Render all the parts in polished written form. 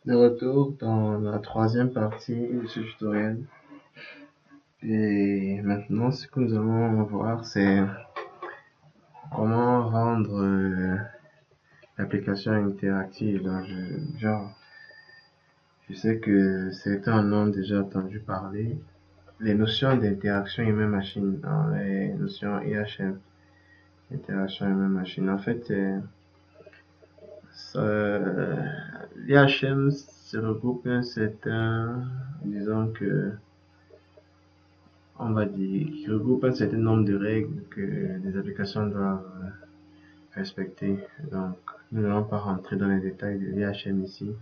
De retour dans la troisième partie de ce tutoriel. Et maintenant, ce que nous allons voir, c'est comment rendre l'application interactive. Donc, je sais que certains en ont déjà entendu parler. Les notions d'interaction humain-machine, dans les notions IHM, interaction humain-machine. En fait, l'IHM se regroupe un certain, disons que on va dire, qui regroupe un certain nombre de règles que les applications doivent respecter. Donc, nous n'allons pas rentrer dans les détails de l'IHM ici,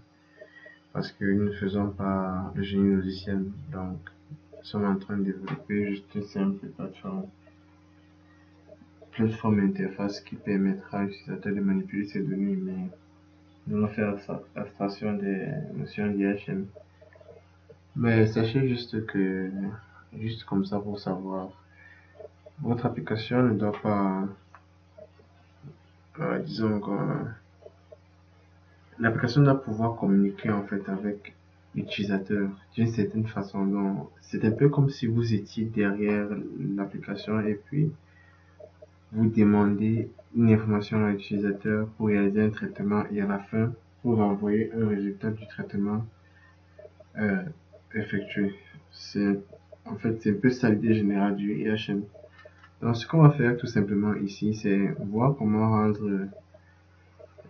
parce que nous ne faisons pas le génie logiciel. Donc, nous sommes en train de développer juste une simple plateforme interface qui permettra à l'utilisateur de manipuler ses données, mais nous allons faire abstraction des notions d'IHM. Mais sachez juste que, juste comme ça pour savoir, votre application ne doit pas, disons, l'application doit pouvoir communiquer en fait avec l'utilisateur d'une certaine façon. Donc, c'est un peu comme si vous étiez derrière l'application et puis vous demandez une information à l'utilisateur pour réaliser un traitement et à la fin, vous envoyer un résultat du traitement euh, effectué. C'est en fait c'est un peu ça l'idée générale du IHM. Donc, ce qu'on va faire tout simplement ici, c'est voir comment rendre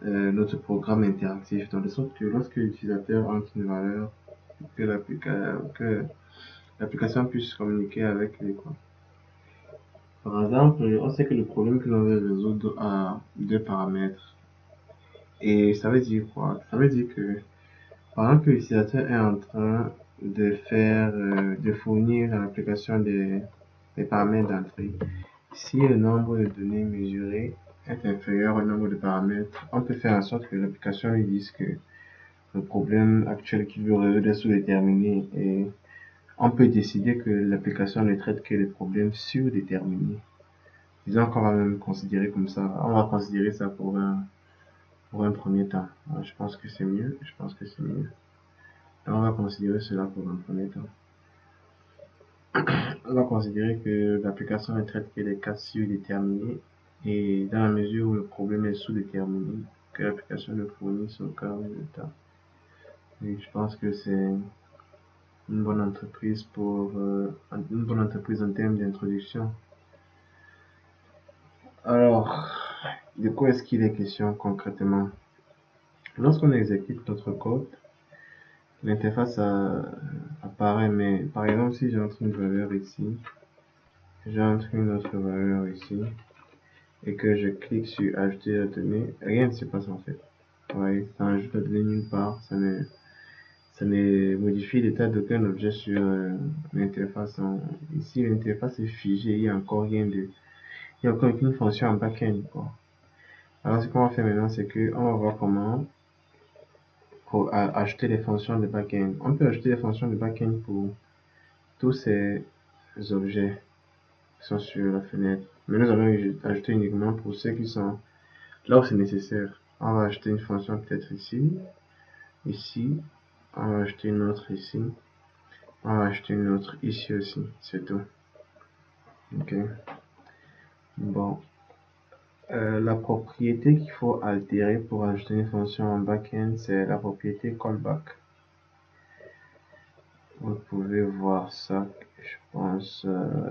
notre programme interactif, dans le sens que lorsque l'utilisateur entre une valeur, que l'application puisse communiquer avec lui, quoi. Par exemple, on sait que le problème que l'on veut résoudre a deux paramètres. Et ça veut dire quoi? Ça veut dire que pendant que l'utilisateur est en train de fournir à l'application des paramètres d'entrée, si le nombre de données mesurées est inférieur au nombre de paramètres, on peut faire en sorte que l'application lui dise que le problème actuel qu'il veut résoudre est sous-déterminé et on peut décider que l'application ne traite que les problèmes surdéterminés. Disons qu'on va même considérer comme ça, on va considérer ça pour un premier temps. Alors, je pense que c'est mieux, je pense que c'est mieux. Donc, on va considérer cela pour un premier temps. On va considérer que l'application ne traite que les cas surdéterminés et dans la mesure où le problème est sous-déterminé, que l'application ne fournisse aucun résultat. Et je pense que c'est une bonne entreprise une bonne entreprise en termes d'introduction. Alors, de quoi est-ce qu'il est question concrètement? Lorsqu'on exécute notre code, l'interface apparaît, mais par exemple, si j'entre une valeur ici, j'entre une autre valeur ici, et que je clique sur ajouter la donnée, rien ne se passe en fait. Ouais, ça ajoute la donnée nulle part, ça ne modifie l'état d'aucun objet sur l'interface. Ici, l'interface est figée, il n'y a encore rien de, il n'y a encore aucune fonction en back-end, quoi. Alors, ce qu'on va faire maintenant, c'est que on va voir comment pour ajouter les fonctions de back-end. On peut ajouter les fonctions de back-end pour tous ces objets qui sont sur la fenêtre. Mais nous allons ajouter uniquement pour ceux qui sont là où c'est nécessaire. On va ajouter une fonction peut-être ici, ici. On va ajouter une autre ici. On va ajouter une autre ici aussi. C'est tout. Ok. Bon. La propriété qu'il faut altérer pour ajouter une fonction en back-end, c'est la propriété callback. Vous pouvez voir ça, je pense.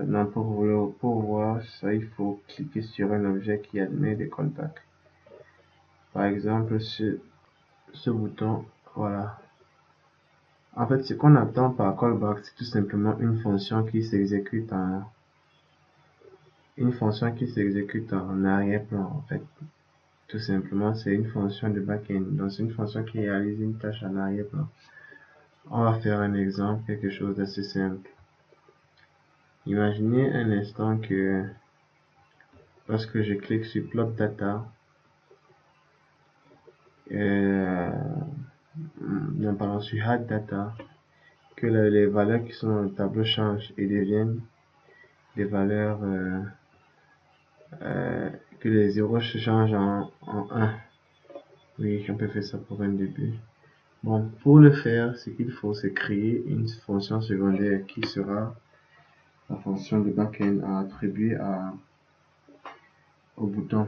Non, pour voir ça, il faut cliquer sur un objet qui admet des callbacks. Par exemple, ce bouton, voilà. En fait, ce qu'on attend par callback, c'est tout simplement une fonction qui s'exécute en arrière-plan, en fait. Tout simplement, c'est une fonction de back-end. Donc, c'est une fonction qui réalise une tâche en arrière-plan. On va faire un exemple, quelque chose d'assez simple. Imaginez un instant que lorsque je clique sur Plot Data, non, pardon, sur Add Data, que les valeurs qui sont dans le tableau changent et deviennent des valeurs, que les zéros se changent en 1. Oui, on peut faire ça pour un début. Bon, pour le faire, ce qu'il faut, c'est créer une fonction secondaire qui sera la fonction de backend à attribuer au bouton.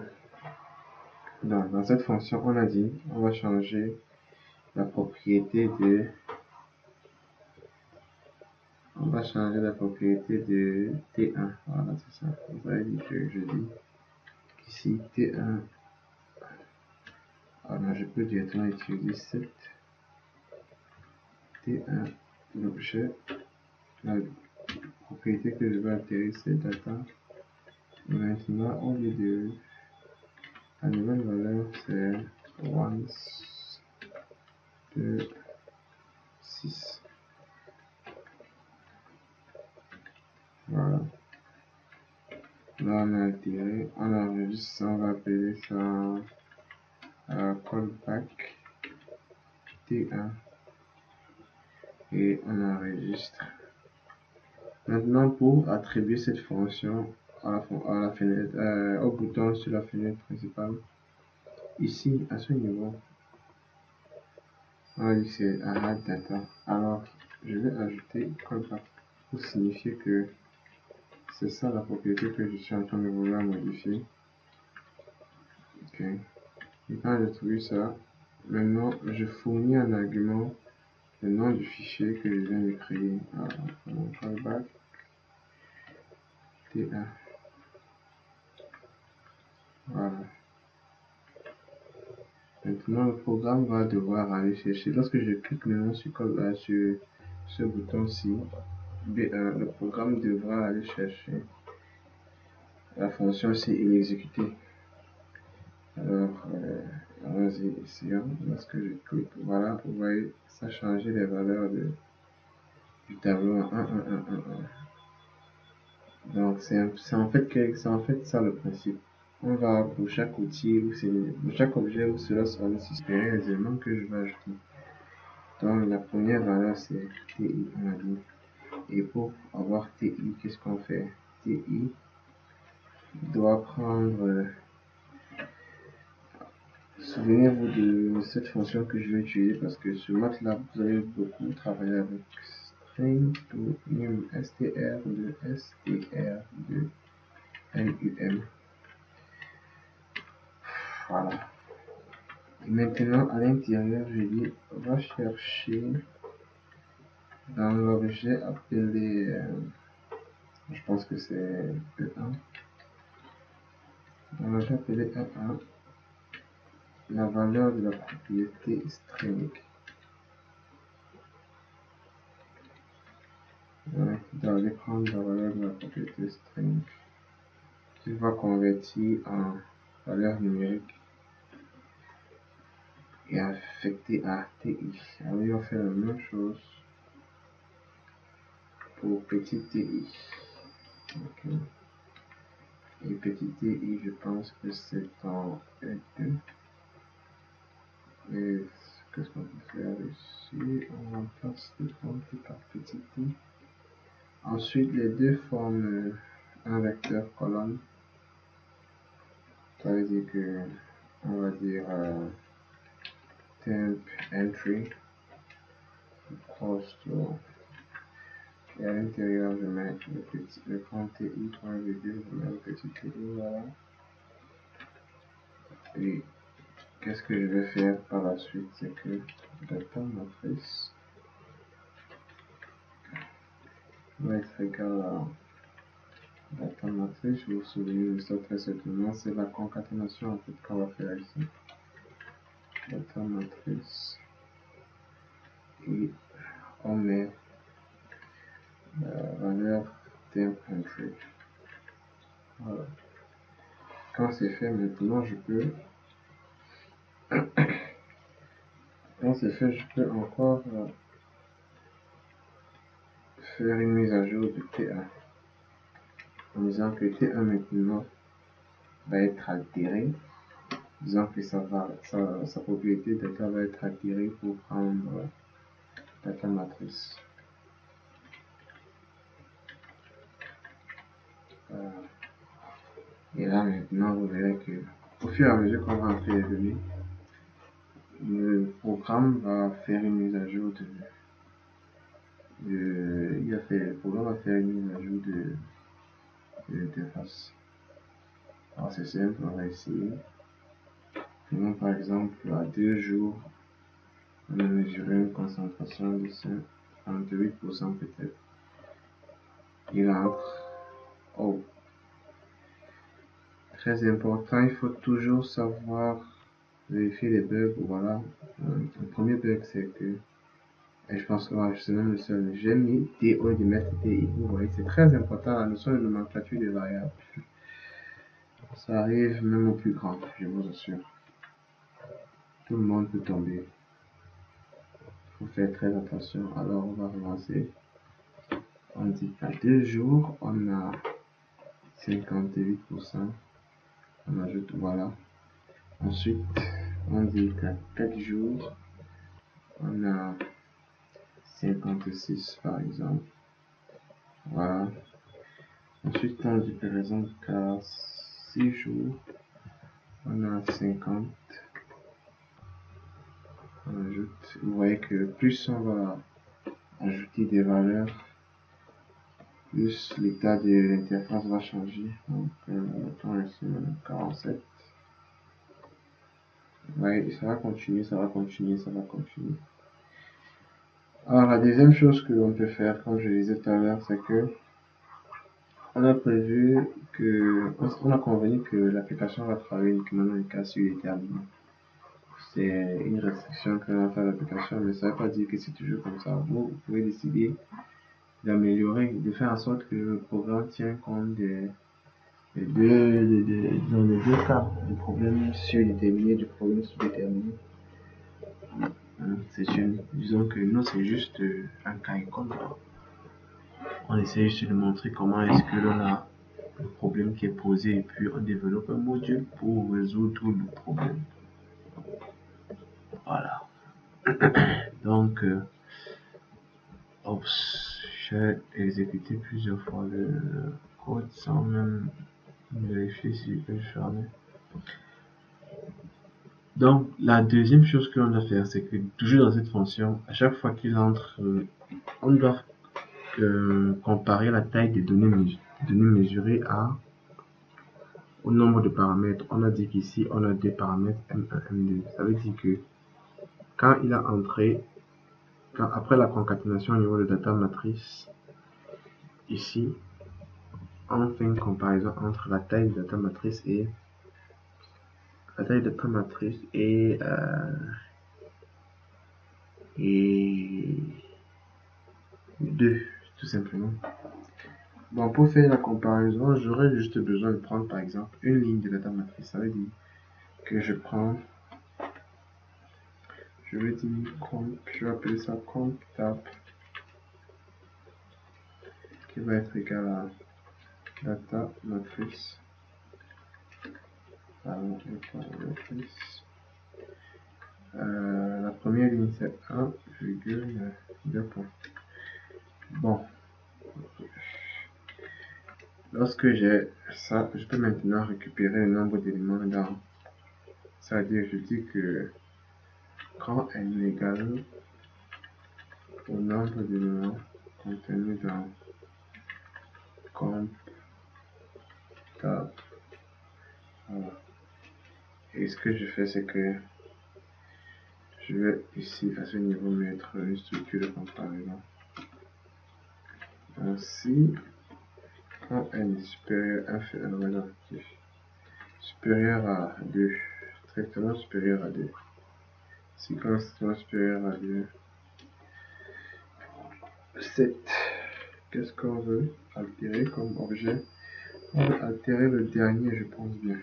Dans cette fonction, on a dit, on va changer la propriété de T1. Voilà, c'est ça. Vous avez dit que je dis ici T1. Alors, je peux directement utiliser cette T1, l'objet, la propriété que je vais altérer, c'est data. Et maintenant, au lieu de la nouvelle valeur, c'est once 2 6. Voilà. Là, on a altéré, on enregistre ça, on va appeler ça callback T1 et on enregistre. Maintenant, pour attribuer cette fonction à la fenêtre, au bouton sur la fenêtre principale, ici, à ce niveau, on va dire que c'est add data. Alors, je vais ajouter callback pour signifier que c'est ça la propriété que je suis en train de vouloir modifier. Ok. Et quand j'ai trouvé ça, maintenant, je fournis un argument, le nom du fichier que je viens de créer. Alors, callback T1. Voilà. Maintenant, le programme va devoir aller chercher. Lorsque je clique maintenant sur ce bouton-ci, le programme devra aller chercher la fonction C et l'exécuter. Alors, allons-y, essayons. Lorsque je clique, voilà, vous voyez, ça a changé les valeurs du tableau en 1, 1, 1, 1, 1. Donc, c'est en fait ça le principe. On va, pour chaque outil, pour chaque objet où cela sera nécessaire, les éléments que je vais ajouter. Donc, la première valeur, c'est TI, on a dit. Et pour avoir TI, qu'est-ce qu'on fait? TI doit prendre. Souvenez-vous de cette fonction que je vais utiliser parce que sur MATLAB, vous allez beaucoup travailler avec string to num, str de num. Voilà. Et maintenant, à l'intérieur, je dis, on va chercher dans l'objet appelé, je pense que c'est E1. Dans l'objet appelé E1, la valeur de la propriété string. Ouais, vous allez prendre la valeur de la propriété string qui va convertir en valeur numérique et affecter à TI. Alors, il va faire la même chose pour petit TI. Okay. Et petit TI, je pense que c'est en E2. Et qu'est-ce qu'on peut faire ici? On remplace le compte par petit t. Ensuite, les deux forment un vecteur colonne. Ça veut dire que, on va dire, temp entry equals to. Et à l'intérieur, je mets le grand TI, point virgule, je mets le petit TI, voilà. Et qu'est-ce que je vais faire par la suite? C'est que data matrice va être égal à data matrice. Je vous souviens de ça très certainement, c'est la concaténation en fait qu'on va faire ici. Data matrice. Et on met la valeur temp entry. Voilà. Quand c'est fait, maintenant je peux. Quand c'est fait, je peux encore faire une mise à jour de T1 en disant que T1 maintenant va être altéré, disant que sa propriété data va être altérée pour prendre data matrice. Et là maintenant vous verrez que au fur et à mesure qu'on va entrer les données, le programme va faire une mise à jour le programme va faire une mise à jour de l'interface. Alors c'est simple, on va essayer. Prenons par exemple à 2 jours, on a mesuré une concentration de 58% peut-être. Il entre. Oh, très important, il faut toujours savoir vérifier les bugs. Voilà, le premier bug c'est que, et je pense que c'est même le seul, j'ai mis D au lieu de mettre DI. Vous voyez, c'est très important la notion de nomenclature des variables. Ça arrive même au plus grand, je vous assure. Tout le monde peut tomber. Il faut faire très attention. Alors on va relancer. On dit qu'à 2 jours, on a 58%. On ajoute, voilà. Ensuite, on dit qu'à 4 jours, on a 56 par exemple. Voilà. Ensuite, on dit par exemple qu'à 6 jours, on a 50. On ajoute. Vous voyez que plus on va ajouter des valeurs, plus l'état de l'interface va changer. Donc, mettons ici 47. Ouais, ça va continuer, ça va continuer, ça va continuer. Alors, la deuxième chose que l'on peut faire, comme je disais tout à l'heure, c'est que on a prévu que, on a convenu que l'application va travailler uniquement dans les cas surdéterminés. C'est une restriction que l'on a fait à l'application, mais ça ne veut pas dire que c'est toujours comme ça. Vous pouvez décider d'améliorer, de faire en sorte que le programme tienne compte dans les deux cas, du problème surdéterminé, du problème sous-déterminé. Disons que nous, c'est juste un cas école. On essaie juste de montrer comment est-ce que l'on a le problème qui est posé et puis on développe un module pour résoudre le problème. Voilà. Donc, j'ai exécuté plusieurs fois le code sans même vérifier si je fermais. Donc, la deuxième chose que l'on doit faire, c'est que toujours dans cette fonction, à chaque fois qu'il entre, on doit comparer la taille des données mesurées au nombre de paramètres. On a dit qu'ici, on a des paramètres M1, M2. Ça veut dire que quand il a entré, après la concaténation au niveau de data matrice, ici, on fait une comparaison entre la taille de data matrice et la taille de data matrice et 2, tout simplement. Bon, pour faire la comparaison, j'aurais juste besoin de prendre par exemple une ligne de data matrice. Ça veut dire que je vais dire comp, je vais appeler ça comp tab qui va être égal à data matrice. La première ligne c'est 1,2 points. Bon, lorsque j'ai ça, je peux maintenant récupérer le nombre d'éléments dans. C'est-à-dire, je dis que quand n est égal au nombre d'éléments contenus dans comp tab. Voilà. Et ce que je fais, c'est que je vais ici à ce niveau mettre une structure de comparaison. Ainsi, quand n est supérieur à 2, strictement supérieur à 2. Si quand strictement supérieur à 2, 7. Qu'est-ce qu'on veut altérer comme objet? On veut altérer le dernier, je pense bien.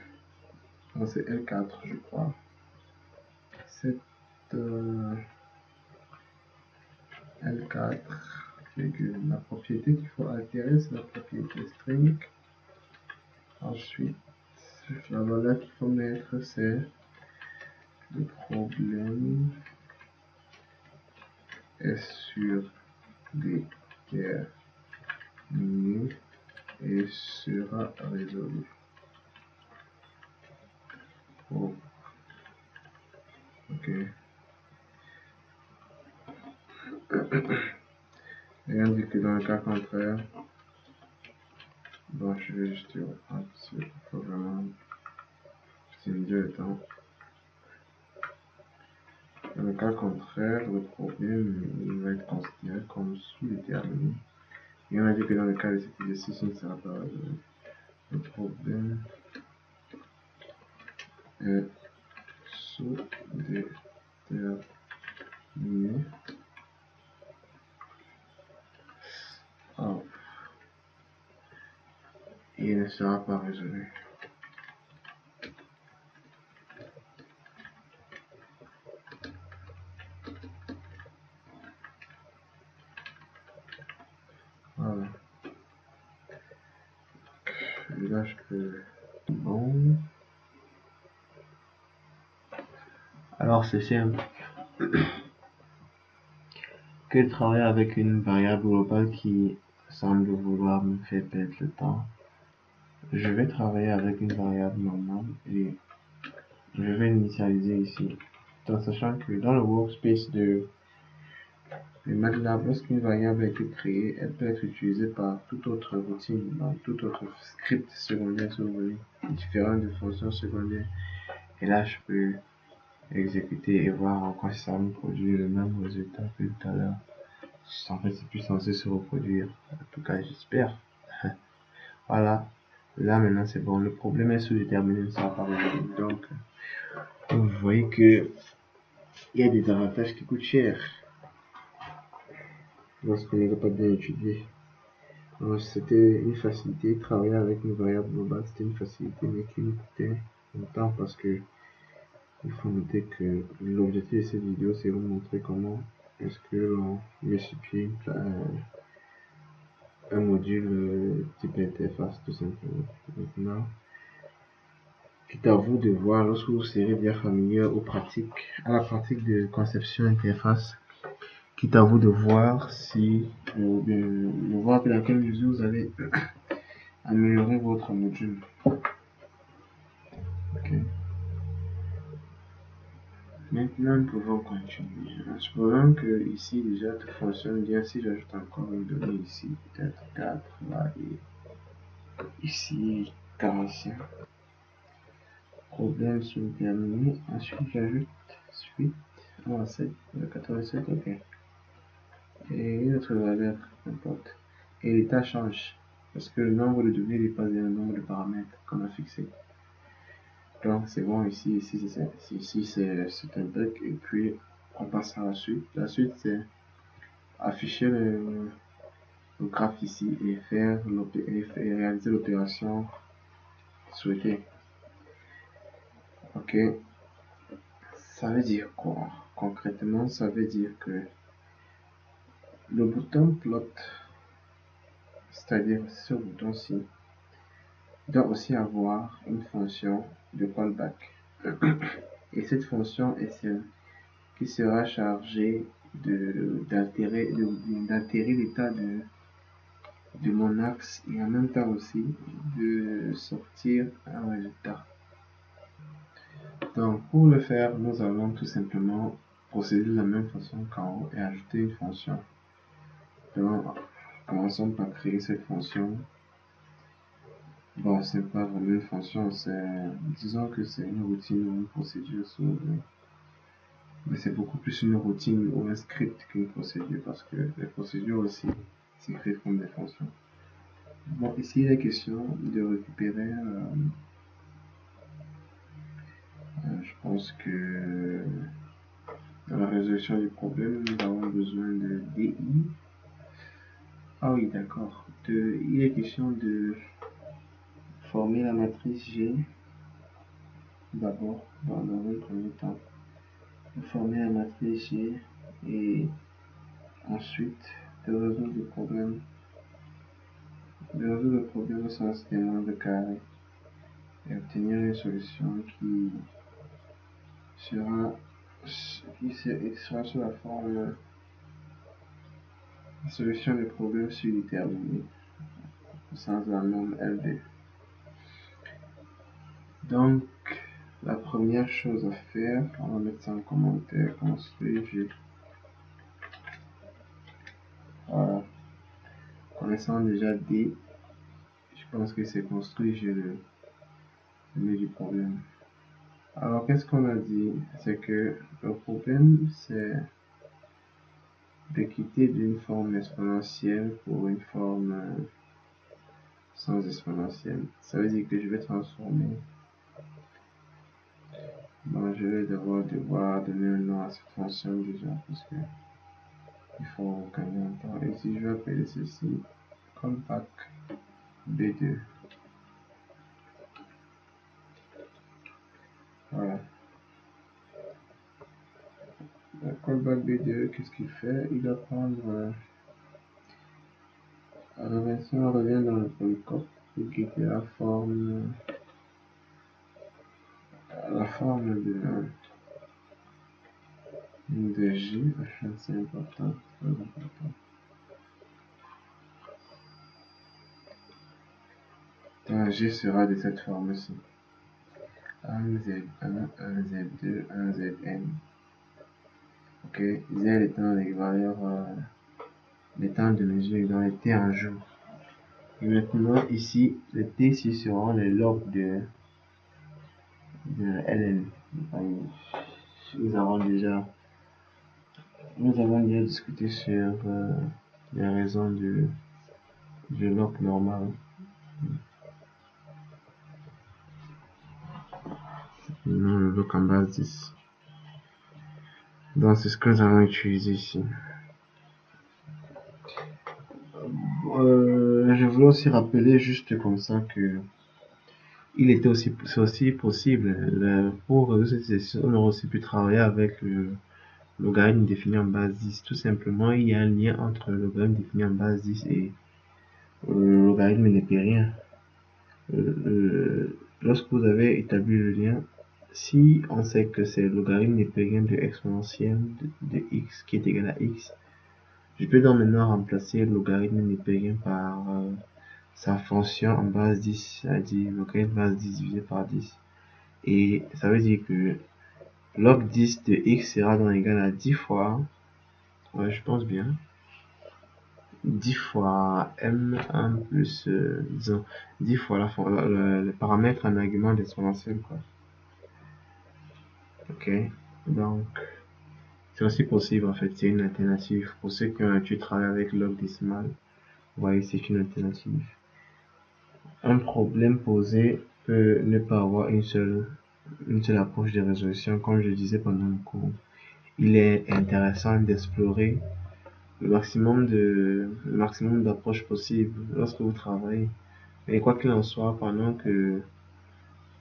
Non, c'est L4, je crois. Cette L4, la propriété qu'il faut altérer, c'est la propriété string. Ensuite, la valeur qu'il faut mettre, c'est le problème est surdéterminé et sera résolu. Oh. Ok. Et on dit que dans le cas contraire, bon, je vais juste reprendre parce qu'il faut vraiment optimiser le temps. Dans le cas contraire, le problème il va être considéré comme sous-déterminé. Et on a dit que dans le cas de cet exercice, il ne sera pas résolu. Le problème est sous-déterminé. Oh. Il ne sera pas résolu. Voilà. Et là, je peux... Bon. Alors, c'est simple. Que de travailler avec une variable globale qui semble vouloir me faire perdre le temps. Je vais travailler avec une variable normale et je vais l'initialiser ici. Tout en sachant que dans le workspace de MATLAB, lorsqu'une variable a été créée, elle peut être utilisée par toute autre routine, donc tout autre script secondaire, si vous voulez, différent de fonctions secondaires. Et là, je peux exécuter et voir en quoi ça me produit le même résultat que tout à l'heure. En fait, c'est plus censé se reproduire. En tout cas, j'espère. Voilà. Là, maintenant, c'est bon. Le problème est sous-déterminé, ça va pas résolu. Donc, vous voyez que il y a des avantages qui coûtent cher lorsqu'on n'est pas bien étudié. C'était une facilité. Travailler avec une variable globale, c'était une facilité, mais qui nous coûtait longtemps parce que il faut noter que l'objectif de cette vidéo, c'est vous montrer comment est-ce que l'on multiplie un module type interface, tout simplement. Maintenant, c'est à vous de voir lorsque vous serez bien familier à la pratique de conception interface. Quitte à vous de voir si, de voir dans quelle mesure vous allez améliorer votre module. Ok. Maintenant, nous pouvons continuer. Supposons que ici déjà tout fonctionne bien. Si j'ajoute encore une donnée ici, peut-être 4 là et ici 45. Problème sous-terminé. Ensuite, j'ajoute suite. 7, 87, ok. Et une autre valeur, n'importe. Et l'état change. Parce que le nombre de données dépasse le nombre de paramètres qu'on a fixé. Donc c'est bon ici, ici c'est un bug. Et puis on passe à la suite. La suite c'est afficher le graphe ici et réaliser l'opération souhaitée. Ok. Ça veut dire quoi? Concrètement, ça veut dire que le bouton plot, c'est-à-dire ce bouton-ci, doit aussi avoir une fonction de callback. Et cette fonction est celle qui sera chargée d'altérer l'état de mon axe et en même temps aussi de sortir un résultat. Donc pour le faire, nous allons tout simplement procéder de la même façon qu'en haut et ajouter une fonction. Donc commençons par créer cette fonction. Bon, c'est pas vraiment une fonction, disons que c'est une routine ou une procédure, mais c'est beaucoup plus une routine ou un script qu'une procédure parce que les procédures aussi s'écrivent comme des fonctions. Bon, ici il est question de récupérer, je pense que dans la résolution du problème, nous avons besoin de DI. Ah oui, d'accord. Il est question de former la matrice G d'abord, dans un premier temps. Former la matrice G et ensuite de résoudre le problème. De résoudre le problème au sens des nombres carrés et obtenir une solution qui sera sous la forme de solution de problème surdéterminé au sens de la norme LD. Donc, la première chose à faire, on va mettre ça en commentaire, construire G. connaissant déjà D, je pense que c'est construit, j'ai le nœud du problème. Alors, qu'est-ce qu'on a dit? C'est que le problème, c'est de quitter d'une forme exponentielle pour une forme sans exponentielle. Ça veut dire que je vais transformer. Donc, je vais devoir donner un nom à cette fonction déjà, parce que il faut gagner un temps. Et si je vais appeler ceci callback B2. Voilà. Le callback B2, qu'est-ce qu'il fait? Il va prendre. Si on revient dans le polycop, pour quitter la forme de J, c'est important, très important. Donc J sera de cette forme-ci. 1Z1, 1Z2, 1Zn. Ok, Z étant les valeurs, les temps de mesure dans les T en jour. Et maintenant, ici, les T ici seront les logs de Ln. Nous avons déjà discuté sur les raisons du log normal. Non, le log en base 10. Donc, c'est ce que nous allons utiliser ici. Je voulais aussi rappeler juste comme ça que c'est aussi possible pour résoudre cette question, on aurait aussi pu travailler avec le logarithme défini en base 10. Tout simplement, il y a un lien entre le logarithme défini en base 10 et le logarithme népérien. Lorsque vous avez établi le lien, si on sait que c'est le logarithme népérien de exponentielle de x qui est égal à x, je peux donc maintenant remplacer le logarithme népérien par sa fonction en base 10, c'est-à-dire logarithme base 10 divisé par 10. Et ça veut dire que log 10 de x sera donc égal à 10 fois, ouais, je pense bien, 10 fois m1 plus, disons, 10 fois le paramètre en argument d'exponentielle, quoi. Ok, donc c'est aussi possible en fait, c'est une alternative. Pour ceux qui ont l'habitude de travailler avec log décimal, vous voyez, c'est une alternative. Un problème posé peut ne pas avoir une seule approche de résolution, comme je disais pendant le cours. Il est intéressant d'explorer le maximum d'approches possibles lorsque vous travaillez. Mais quoi qu'il en soit, pendant que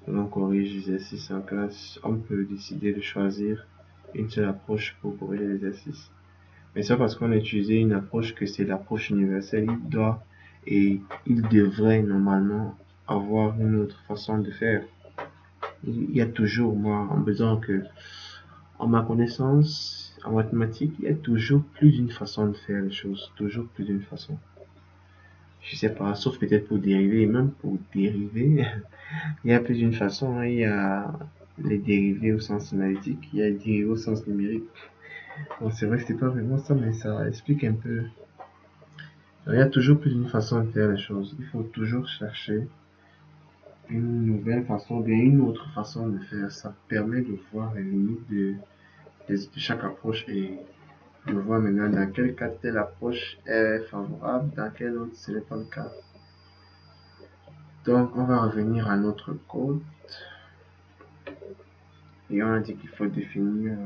l'on corrige l'exercice en classe, on peut décider de choisir une seule approche pour corriger l'exercice. Mais c'est parce qu'on a utilisé une approche que c'est l'approche universelle, il devrait normalement avoir une autre façon de faire. Il y a toujours, moi, en besoin que, en ma connaissance, en mathématiques, il y a toujours plus d'une façon de faire les choses, toujours plus d'une façon. Je sais pas, sauf peut-être pour dériver, et même pour dériver, il y a plus d'une façon, hein. Il y a les dérivés au sens analytique, il y a les dérivés au sens numérique. Bon, c'est vrai que c'est pas vraiment ça, mais ça explique un peu. Il y a toujours plus d'une façon de faire les choses. Il faut toujours chercher une nouvelle façon, bien une autre façon de faire. Ça permet de voir les limites de chaque approche et de voir maintenant dans quel cas telle approche est favorable, dans quel autre ce n'est pas le cas. Donc on va revenir à notre code et on a dit qu'il faut définir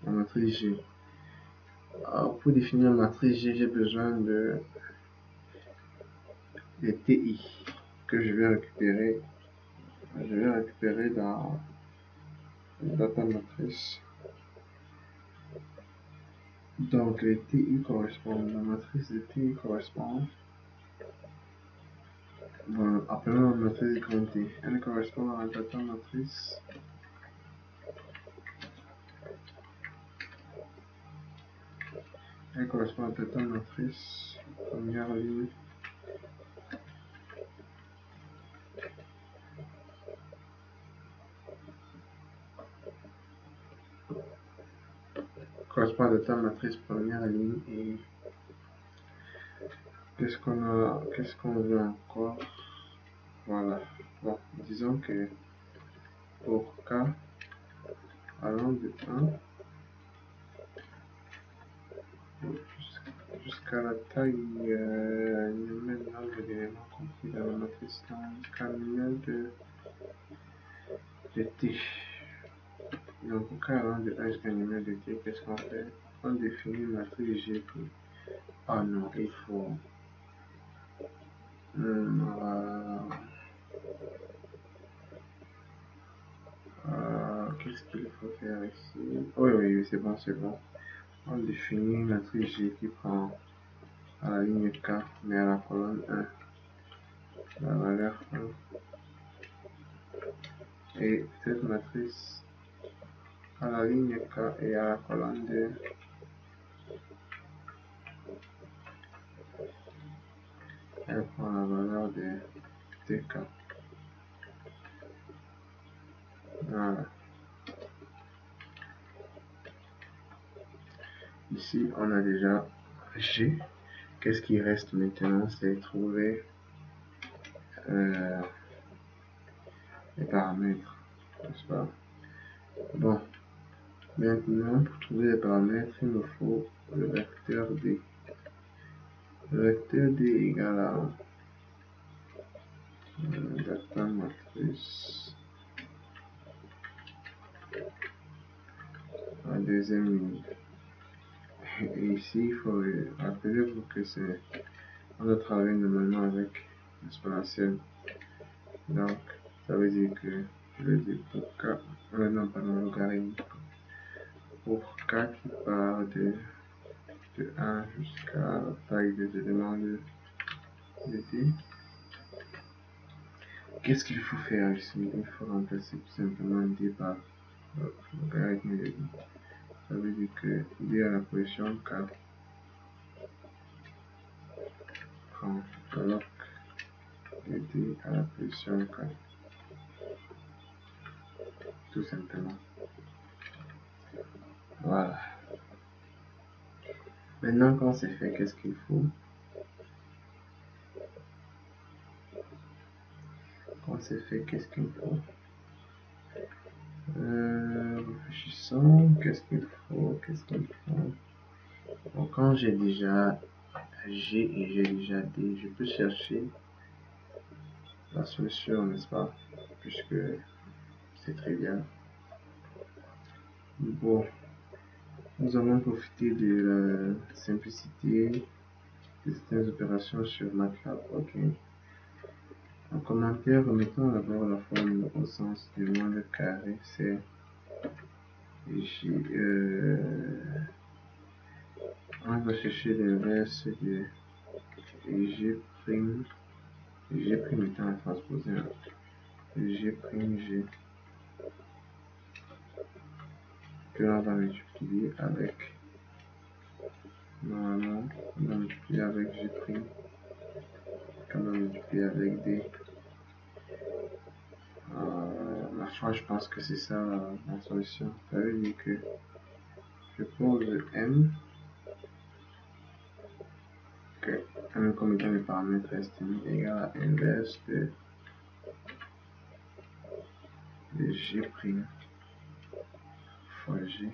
la matrice G. Alors pour définir la matrice G, j'ai besoin de TI que je vais récupérer. Je vais récupérer dans la data matrice. Donc les TI correspondent, la matrice de TI correspond, bon, appelons la matrice grand T. Elle correspond à la data matrice. Elle correspond à la data matrice, première ligne. Correspond à la data matrice première ligne et Qu'est-ce qu'on veut encore? Voilà. Bon, disons que pour K allant de 1 jusqu'à la taille numérique nombre d'éléments compris dans la matrice cardinale de T. Donc pour K allant de 1 jusqu'à numérique de T, qu'est-ce qu'on fait? On définit une matrice G. Ah non, il faut... qu'est-ce qu'il faut faire ici? Oui, oui, c'est bon, c'est bon. On définit une matrice G qui prend à la ligne K, mais à la colonne 1, la valeur 1. Et cette matrice à la ligne K et à la colonne 2, elle prend la valeur de TK. Voilà. Ici, on a déjà G. Qu'est-ce qui reste maintenant? C'est trouver les paramètres, n'est-ce pas? Bon, maintenant, pour trouver les paramètres, il me faut le vecteur D. Le vecteur D égale à data matrice en deuxième ligne. Et ici, il faut rappeler-vous que c'est... On doit travailler normalement avec l'exponentielle. Donc, ça veut dire que je le dis pour K, non, pas le logarithme. Pour K qui part de 1 jusqu'à la taille des éléments de D, qu'est-ce qu'il faut faire ici? Il faut remplacer tout simplement D par le logarithme de D. Ça veut dire que D à la position K prend le log de D à la position K. Tout simplement. Voilà. Maintenant, quand c'est fait, qu'est-ce qu'il faut? Quand c'est fait, qu'est-ce qu'il faut? Réfléchissons, qu'est-ce qu'il faut? Bon, quand j'ai déjà G et j'ai déjà D, je peux chercher la solution, n'est-ce pas? Puisque c'est très bien. Bon, nous allons profiter de la simplicité de certaines opérations sur MATLAB. Ok. En commentaire, remettons d'abord la forme au sens du monde carré. C'est J. On va chercher l'inverse de G'. G' étant la transposée G', que l'on va multiplier avec, normalement, on va multiplier avec G', qu'on va multiplier avec D. Ma foi, je pense que c'est ça la solution. Ça veut dire que je pose M, que M comme étant le paramètre estimé égal à inverse de G' fois G.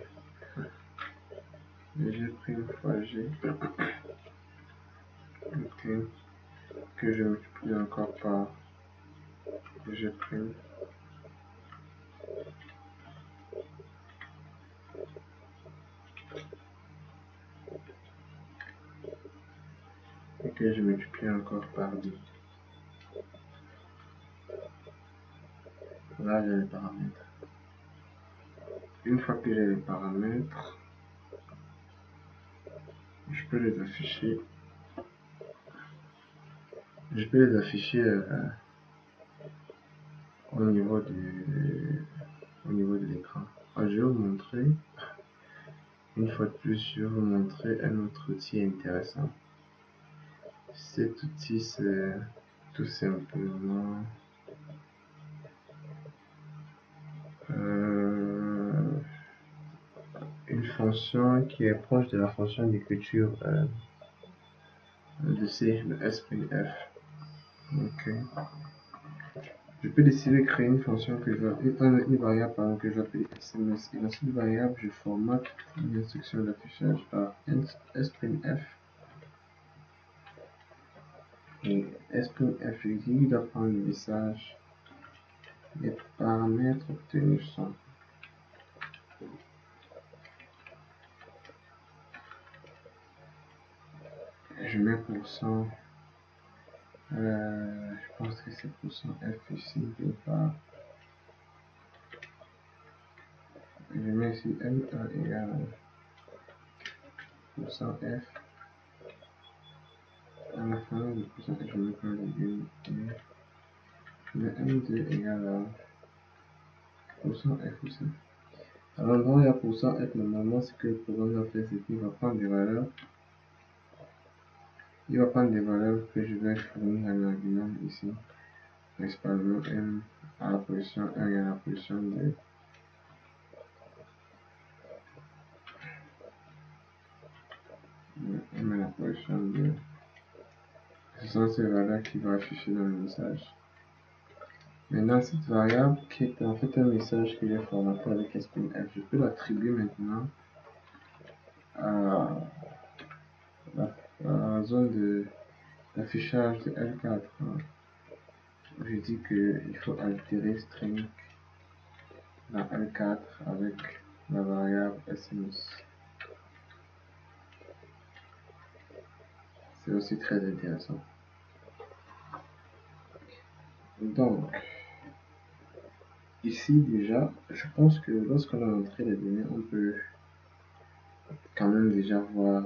G' fois G. Ok. Que je multiplie encore par G'. Et que je multiplie encore par D. Là, j'ai les paramètres. Une fois que j'ai les paramètres, je peux les afficher. Au niveau de l'écran. Je vais vous montrer, une fois de plus, je vais vous montrer un autre outil intéressant. Cet outil, c'est tout simplement une fonction qui est proche de la fonction d'écriture de C, le S'(F). Ok. Je peux décider de créer une fonction que je vais, une variable pardon, que je vais appeler SMS. Et dans cette variable, je formate une instruction d'affichage par S'(F). Et S'(F), il doit prendre le message. Les paramètres obtenus sont je mets %, je pense que c'est %F ici, quelque part. Je mets ici M1 égale %F. À la fin de %F, je mets pas les unités. Je mets M2 égale à %F aussi. À l'endroit où il y a %F, normalement, ce que le programme va faire, c'est qu'il va prendre des valeurs. Il va prendre des valeurs que je vais fournir à l'argument ici. Principalement M à la position 1 et à la position 2. M à la position 2. Ce sont ces valeurs qui vont afficher dans le message. Maintenant, cette variable qui est en fait un message que j'ai formaté avec S'(F), je peux l'attribuer maintenant à la zone d'affichage de L4. Je dis qu'il faut altérer string dans L4 avec la variable SMS. C'est aussi très intéressant. Donc, ici déjà, je pense que lorsqu'on a entré les données, on peut quand même déjà voir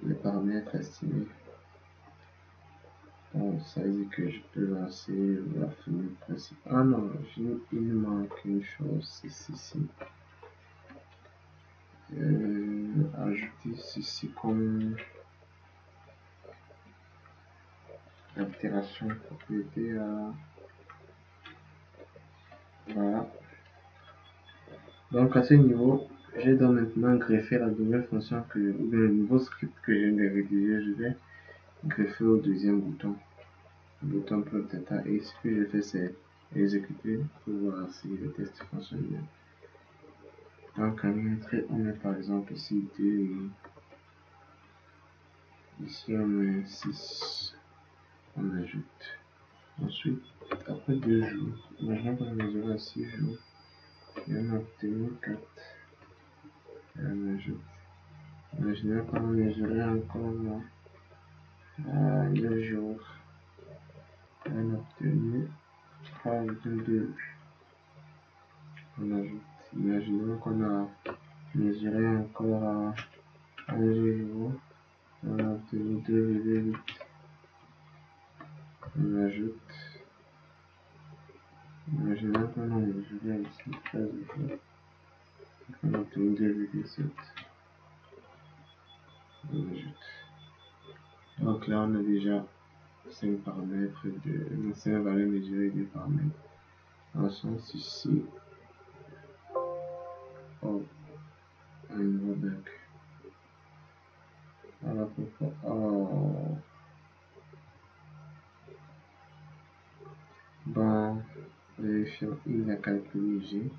les paramètres estimés. Bon, ça veut dire que je peux lancer la fenêtre principale. Ah non, il me manque une chose, c'est ceci. Ajouter ceci comme altération propriété à... Voilà. Donc à ce niveau, je dois maintenant greffer la nouvelle fonction ou le nouveau script que je viens de rédiger. Je vais greffer au deuxième bouton, le bouton plot data. Et ce que je fais, c'est exécuter pour voir si le test fonctionne bien. Donc en entrée, on met par exemple ici 2 et ici on met 6. On ajoute. Ensuite, après 2 jours, imaginons qu'on a mesuré à 6 jours et on a obtenu 4. Et on ajoute. Imaginons qu'on a mesuré encore à 9 jours et on a obtenu 3,2. On ajoute. Imaginons qu'on a mesuré encore à 11 jours et on a obtenu 2,8. On ajoute. Imaginons qu'on a mesuré ici 13 jours et qu'on a obtenu 2,7. On ajoute. Donc là, on a déjà 5 paramètres de 5 valeurs mesurées des paramètres. Dans le sens ici, oh, un nouveau bug. Alors pourquoi? Oh, bon, vérifions, il a calculé G.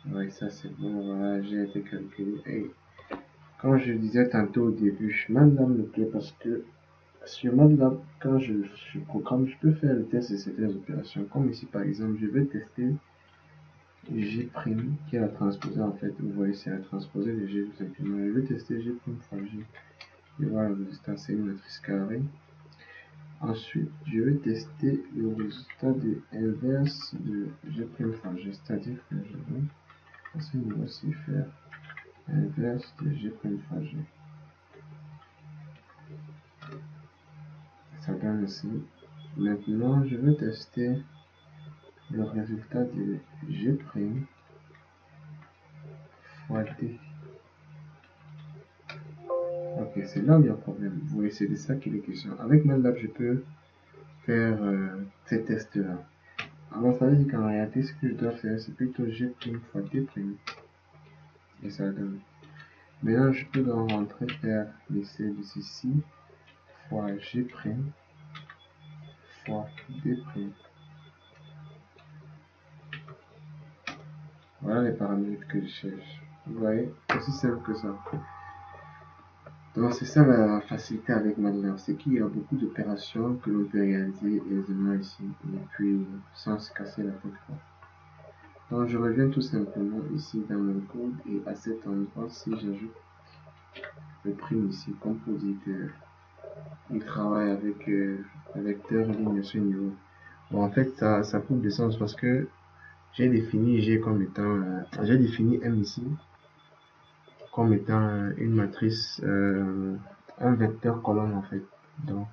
Oui, ça c'est bon, voilà, G a été calculé. Et comme je disais tantôt au début, MATLAB me plaît parce que sur MATLAB, quand je programme, je peux faire le test de certaines opérations. Comme ici par exemple, je vais tester G', qui est la transposée en fait. Vous voyez, c'est la transposée de G tout simplement. Je vais tester G' fois G. Et voilà, le résultat, c'est une matrice carrée. Ensuite, je vais tester le résultat de inverse de G' fois G. C'est-à-dire que je vais à ce niveau-ci faire inverse de G' fois G. Ça donne ici. Maintenant, je vais tester le résultat de G' fois D. Ok, c'est là où il y a un problème. Vous voyez, c'est de ça qu'il est question. Avec MATLAB, je peux faire ces tests-là. Alors ça veut dire qu'en réalité, ce que je dois faire, c'est plutôt G' fois D'. Et ça donne. Maintenant, je peux donc rentrer faire l'essai de ceci fois G' fois D'. Voilà les paramètres que je cherche. Vous voyez, aussi simple que ça. Donc c'est ça la facilité avec MATLAB, c'est qu'il y a beaucoup d'opérations que l'on peut réaliser aisément ici, et puis sans se casser la tête. Donc je reviens tout simplement ici dans mon code, et à cet endroit, si j'ajoute le prime ici, compositeur, il travaille avec vecteur ligne à ce niveau. Bon, en fait, ça coupe de sens parce que j'ai défini G comme étant, j'ai défini M ici comme étant une matrice, un vecteur colonne en fait. Donc,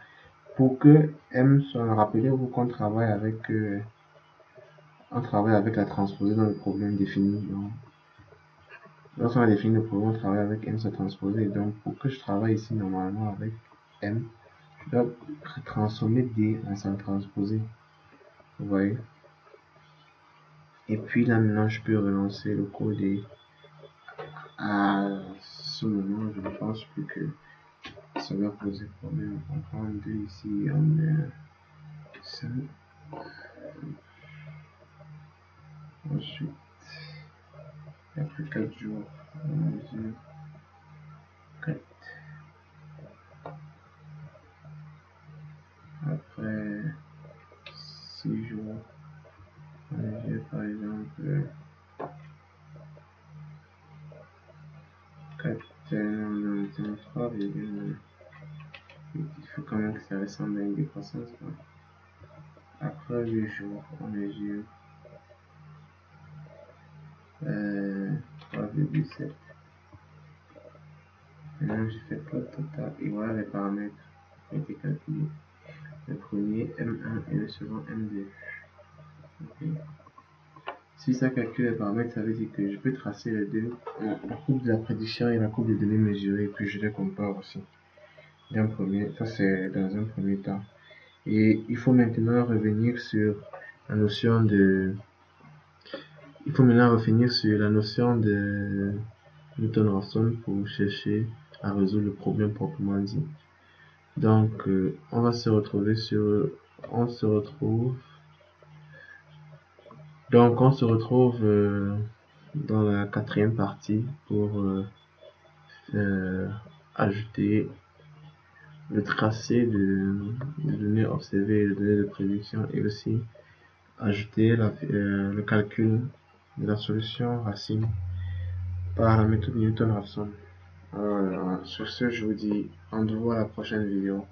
pour que M soit, rappelez-vous qu'on travaille avec, la transposée dans le problème défini. Donc, lorsqu'on a défini le problème, on travaille avec M soit transposé. Donc, pour que je travaille ici normalement avec M, je dois transformer D en sans transposé. Vous voyez? Et puis là maintenant, je peux relancer le code et à ce moment, je ne pense plus que ça va poser problème. On prend 2 ici, on met ça. Ensuite, après 4 jours, on mesure 4. Après 6 jours, on mesure par exemple 4, 3,8. Il faut quand même que ça ressemble à une décroissance. Après 8 jours, on mesure 3,7. Maintenant, je fais code total et voilà les paramètres qui ont été calculés. Le premier M1 et le second M2. Okay. Si ça calcule les paramètres, ça veut dire que je peux tracer les deux, la courbe de la prédiction et la courbe de données mesurées, et puis je les compare aussi. Ça c'est dans un premier temps. Et il faut maintenant revenir sur la notion de Newton-Raphson pour chercher à résoudre le problème proprement dit. Donc on se retrouve dans la 4e partie pour ajouter le tracé de données observées et de données de prédiction, et aussi ajouter le calcul de la solution racine par la méthode Newton-Raphson. Alors, sur ce, je vous dis rendez-vous à la prochaine vidéo.